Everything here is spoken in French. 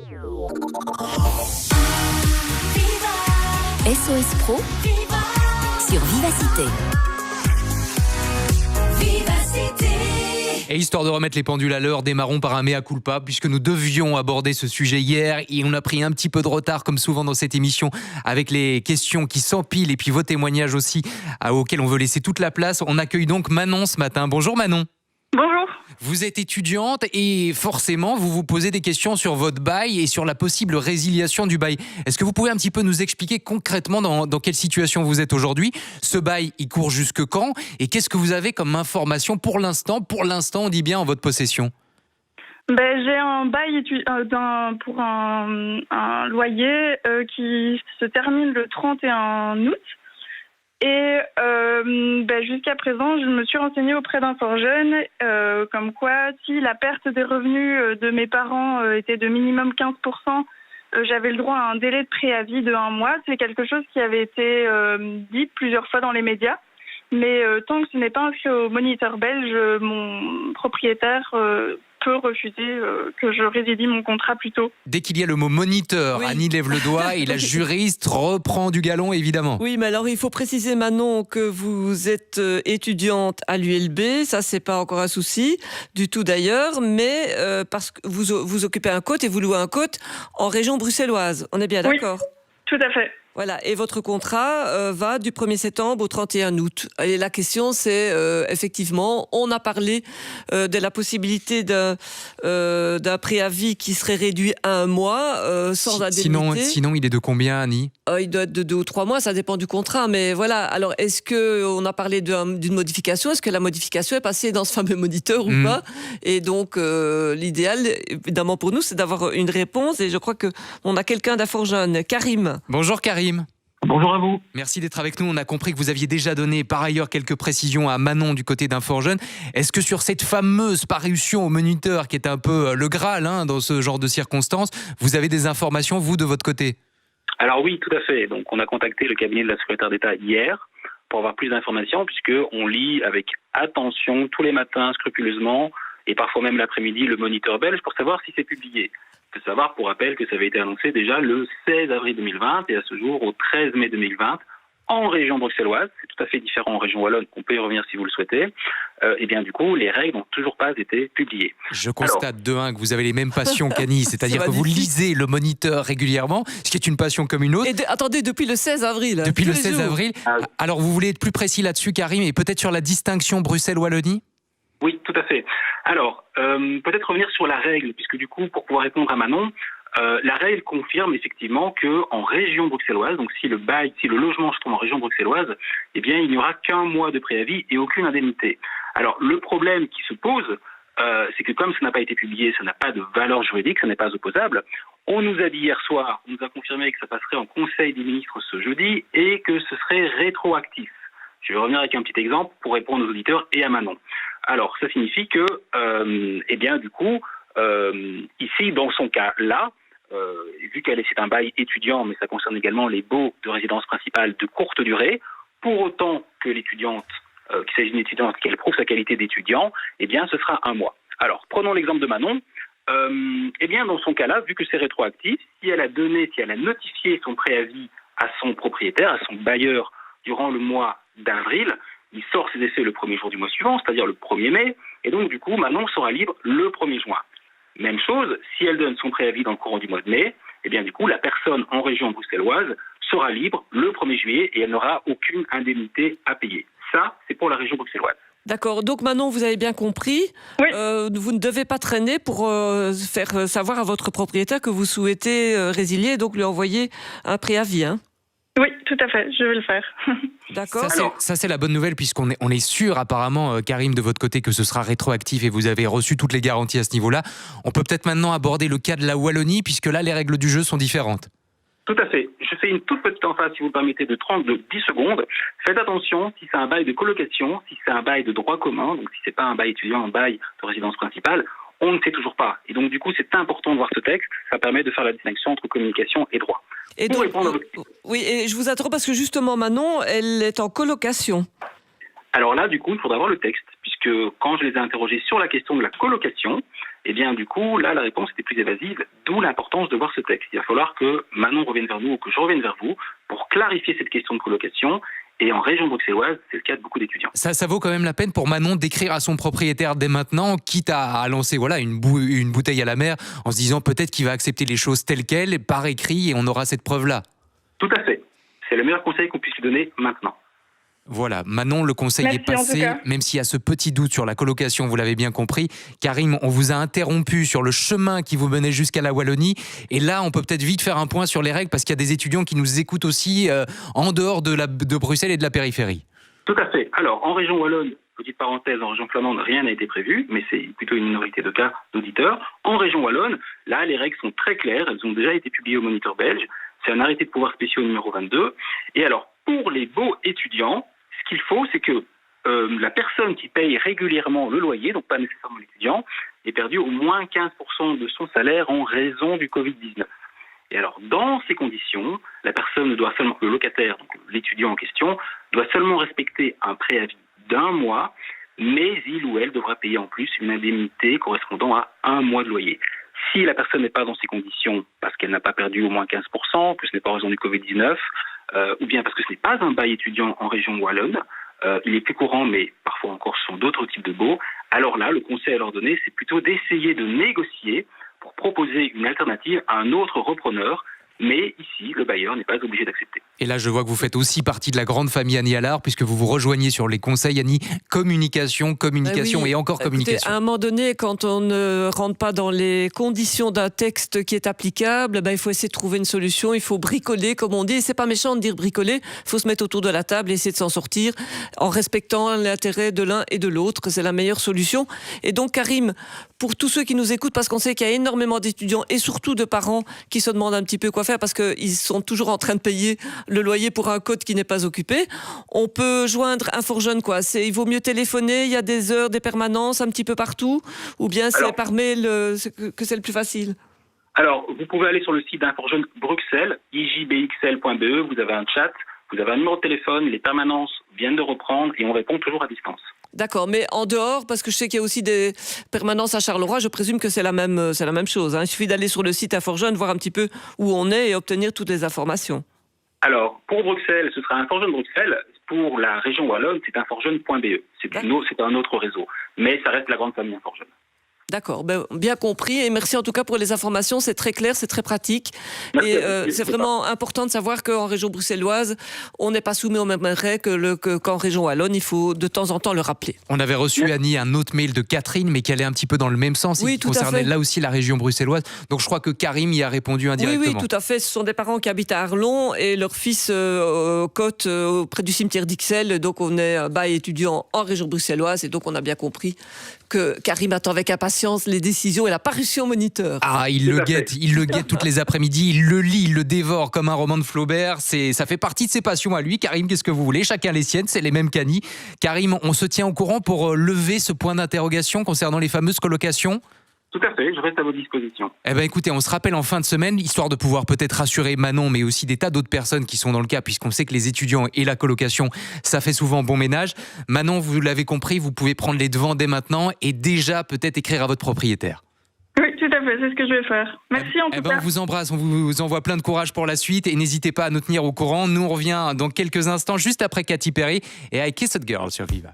SOS Pro sur Vivacité. Et histoire de remettre les pendules à l'heure, démarrons par un mea culpa, puisque nous devions aborder ce sujet hier et on a pris un petit peu de retard, comme souvent dans cette émission, avec les questions qui s'empilent et puis vos témoignages aussi, auxquels on veut laisser toute la place. On accueille donc Manon ce matin. Bonjour Manon. Bonjour. Vous êtes étudiante et forcément, vous vous posez des questions sur votre bail et sur la possible résiliation du bail. Est-ce que vous pouvez un petit peu nous expliquer concrètement dans quelle situation vous êtes aujourd'hui ? Ce bail, il court jusque quand ? Et qu'est-ce que vous avez comme information pour l'instant, on dit bien en votre possession ? J'ai un bail pour un loyer qui se termine le 31 août. Et jusqu'à présent, je me suis renseignée auprès d'Inforjeune, comme quoi si la perte des revenus de mes parents était de minimum 15%, j'avais le droit à un délai de préavis de 1 mois. C'est quelque chose qui avait été dit plusieurs fois dans les médias. Mais tant que ce n'est pas inscrit au moniteur belge, mon propriétaire peut refuser que je résidie mon contrat plus tôt. Dès qu'il y a le mot moniteur, oui. Annie lève le doigt et la juriste reprend du galon, évidemment. Oui, mais alors il faut préciser, Manon, que vous êtes étudiante à l'ULB. Ça, c'est pas encore un souci du tout d'ailleurs, mais parce que vous occupez un côte et vous louez un côte en région bruxelloise. On est bien d'accord ? Oui, tout à fait. Voilà, et votre contrat va du 1er septembre au 31 août. Et la question, c'est effectivement, on a parlé de la possibilité d'un préavis qui serait réduit à 1 mois sans indemnité. Sinon, il est de combien, Annie ? Il doit être de 2 ou 3 mois, ça dépend du contrat. Mais voilà, alors est-ce qu'on a parlé d'une modification ? Est-ce que la modification est passée dans ce fameux moniteur ou pas ? Et donc, l'idéal, évidemment pour nous, c'est d'avoir une réponse. Et je crois qu'on a quelqu'un d'Inforjeune. Karim. Bonjour Karim. Bonjour à vous. Merci d'être avec nous. On a compris que vous aviez déjà donné par ailleurs quelques précisions à Manon du côté d'Inforjeune. Est-ce que sur cette fameuse parution au moniteur qui est un peu le Graal dans ce genre de circonstances, vous avez des informations, vous, de votre côté ? Alors oui, tout à fait. Donc on a contacté le cabinet de la secrétaire d'État hier pour avoir plus d'informations, puisqu'on lit avec attention tous les matins, scrupuleusement, et parfois même l'après-midi, le moniteur belge pour savoir si c'est publié. Il faut savoir, pour rappel, que ça avait été annoncé déjà le 16 avril 2020 et à ce jour, au 13 mai 2020, en région bruxelloise. C'est tout à fait différent en région wallonne, on peut y revenir si vous le souhaitez. Et bien du coup, les règles n'ont toujours pas été publiées. Je constate que vous avez les mêmes passions qu'Annie, c'est-à-dire que vous lisez le moniteur régulièrement, ce qui est une passion comme une autre. Et attendez, depuis le 16 avril. Depuis le 16 avril. Alors vous voulez être plus précis là-dessus, Karim, et peut-être sur la distinction Bruxelles-Wallonie ? Oui, tout à fait. Alors, peut-être revenir sur la règle, puisque du coup, pour pouvoir répondre à Manon, la règle confirme effectivement qu'en région bruxelloise, donc si le logement se trouve en région bruxelloise, eh bien, il n'y aura qu'1 mois de préavis et aucune indemnité. Alors, le problème qui se pose, c'est que comme ça n'a pas été publié, ça n'a pas de valeur juridique, ça n'est pas opposable. On nous a dit hier soir, on nous a confirmé que ça passerait en Conseil des ministres ce jeudi et que ce serait rétroactif. Je vais revenir avec un petit exemple pour répondre aux auditeurs et à Manon. Alors, ça signifie que, ici, dans son cas-là, vu c'est un bail étudiant, mais ça concerne également les baux de résidence principale de courte durée, pour autant que l'étudiante, qu'il s'agisse d'une étudiante qu'elle prouve sa qualité d'étudiant, eh bien, ce sera 1 mois. Alors, prenons l'exemple de Manon. Dans son cas-là, vu que c'est rétroactif, si elle a notifié son préavis à son propriétaire, à son bailleur, durant le mois d'avril, il sort ses essais le 1er jour du mois suivant, c'est-à-dire le 1er mai, et donc du coup, Manon sera libre le 1er juin. Même chose, si elle donne son préavis dans le courant du mois de mai, eh bien du coup, la personne en région bruxelloise sera libre le 1er juillet et elle n'aura aucune indemnité à payer. Ça, c'est pour la région bruxelloise. D'accord, donc Manon, vous avez bien compris, oui. Vous ne devez pas traîner pour faire savoir à votre propriétaire que vous souhaitez résilier et donc lui envoyer un préavis, hein ? Oui, tout à fait, je vais le faire. D'accord. Ça, c'est la bonne nouvelle, puisqu'on est sûr, apparemment, Karim, de votre côté, que ce sera rétroactif et vous avez reçu toutes les garanties à ce niveau-là. On peut peut-être maintenant aborder le cas de la Wallonie, puisque là, les règles du jeu sont différentes. Tout à fait. Je fais une toute petite emphase, si vous me permettez, de 10 secondes. Faites attention, si c'est un bail de colocation, si c'est un bail de droit commun, donc si c'est pas un bail étudiant, un bail de résidence principale, on ne sait toujours pas. Et donc, du coup, c'est important de voir ce texte. Ça permet de faire la distinction entre communication et droit. Et donc, oui, et je vous interromps parce que justement, Manon, elle est en colocation. Alors là, du coup, il faudra voir le texte, puisque quand je les ai interrogés sur la question de la colocation, Eh bien, du coup, là, la réponse était plus évasive, d'où l'importance de voir ce texte. Il va falloir que Manon revienne vers nous ou que je revienne vers vous pour clarifier cette question de colocation. Et en région bruxelloise, c'est le cas de beaucoup d'étudiants. Ça vaut quand même la peine pour Manon d'écrire à son propriétaire dès maintenant, quitte à lancer une bouteille à la mer en se disant peut-être qu'il va accepter les choses telles quelles, par écrit, et on aura cette preuve-là. Tout à fait. C'est le meilleur conseil qu'on puisse lui donner maintenant. Voilà, Manon, le conseil Merci, est passé, même s'il y a ce petit doute sur la colocation, vous l'avez bien compris. Karim, on vous a interrompu sur le chemin qui vous menait jusqu'à la Wallonie. Et là, on peut peut-être vite faire un point sur les règles, parce qu'il y a des étudiants qui nous écoutent aussi en dehors de Bruxelles et de la périphérie. Tout à fait. Alors, en région wallonne, petite parenthèse, en région flamande, rien n'a été prévu, mais c'est plutôt une minorité de cas d'auditeurs. En région wallonne, là, les règles sont très claires. Elles ont déjà été publiées au Moniteur belge. C'est un arrêté de pouvoirs spéciaux numéro 22. Et alors, pour les beaux étudiants, ce qu'il faut, c'est que la personne qui paye régulièrement le loyer, donc pas nécessairement l'étudiant, ait perdu au moins 15% de son salaire en raison du Covid-19. Et alors, dans ces conditions, la personne doit seulement, le locataire, donc l'étudiant en question, doit seulement respecter un préavis d'1 mois, mais il ou elle devra payer en plus une indemnité correspondant à 1 mois de loyer. Si la personne n'est pas dans ces conditions, parce qu'elle n'a pas perdu au moins 15%, que ce n'est pas en raison du Covid-19, ou bien parce que ce n'est pas un bail étudiant en région wallonne, il est plus courant, mais parfois encore ce sont d'autres types de baux, alors là, le conseil à leur donner, c'est plutôt d'essayer de négocier pour proposer une alternative à un autre repreneur. Mais ici, le bailleur n'est pas obligé d'accepter. Et là, je vois que vous faites aussi partie de la grande famille Annie Allard, puisque vous vous rejoignez sur les conseils, Annie. Communication Oui. Et encore communication. Écoutez, à un moment donné, quand on ne rentre pas dans les conditions d'un texte qui est applicable, il faut essayer de trouver une solution. Il faut bricoler, comme on dit. Et c'est pas méchant de dire bricoler. Il faut se mettre autour de la table et essayer de s'en sortir en respectant l'intérêt de l'un et de l'autre. C'est la meilleure solution. Et donc, Karim, pour tous ceux qui nous écoutent, parce qu'on sait qu'il y a énormément d'étudiants et surtout de parents qui se demandent un petit peu quoi faire parce qu'ils sont toujours en train de payer le loyer pour un code qui n'est pas occupé. On peut joindre InfoJeune, quoi. Il vaut mieux téléphoner, il y a des heures, des permanences un petit peu partout, ou bien c'est par mail que c'est le plus facile? Alors, vous pouvez aller sur le site d'InfoJeune Bruxelles, ijbxl.be, vous avez un chat, vous avez un numéro de téléphone, les permanences viennent de reprendre et on répond toujours à distance. D'accord, mais en dehors, parce que je sais qu'il y a aussi des permanences à Charleroi, je présume que c'est la même chose. Il suffit d'aller sur le site InfoJeune, voir un petit peu où on est et obtenir toutes les informations. Alors, pour Bruxelles, ce sera InfoJeune Bruxelles. Pour la région wallonne, c'est InfoJeune.be. C'est un autre réseau. Mais ça reste la grande famille InfoJeune. D'accord, bien compris. Et merci en tout cas pour les informations. C'est très clair, c'est très pratique. Merci, et c'est vraiment important de savoir qu'en région bruxelloise, on n'est pas soumis aux mêmes règles qu'en région wallonne. Il faut de temps en temps le rappeler. On avait reçu, Annie, un autre mail de Catherine, mais qui allait un petit peu dans le même sens. Oui, qui concernait là aussi la région bruxelloise. Donc je crois que Karim y a répondu indirectement. Oui, tout à fait. Ce sont des parents qui habitent à Arlon et leur fils cote près du cimetière d'Ixelles. Donc on est bail étudiant en région bruxelloise. Et donc on a bien compris que Karim attend avec impatience les décisions et la parution Moniteur. Ah, il le guette toutes les après-midi, il le lit, il le dévore comme un roman de Flaubert. Ça fait partie de ses passions à lui. Karim, qu'est-ce que vous voulez? Chacun les siennes, c'est les mêmes qu'Annie. Karim, on se tient au courant pour lever ce point d'interrogation concernant les fameuses colocations? Tout à fait, je reste à votre disposition. Eh bien écoutez, on se rappelle en fin de semaine, histoire de pouvoir peut-être rassurer Manon, mais aussi des tas d'autres personnes qui sont dans le cas, puisqu'on sait que les étudiants et la colocation, ça fait souvent bon ménage. Manon, vous l'avez compris, vous pouvez prendre les devants dès maintenant et déjà peut-être écrire à votre propriétaire. Oui, tout à fait, c'est ce que je vais faire. Merci en tout cas. On vous embrasse, on vous envoie plein de courage pour la suite et n'hésitez pas à nous tenir au courant. Nous, on revient dans quelques instants, juste après Katy Perry et I Kissed a Girl sur Viva.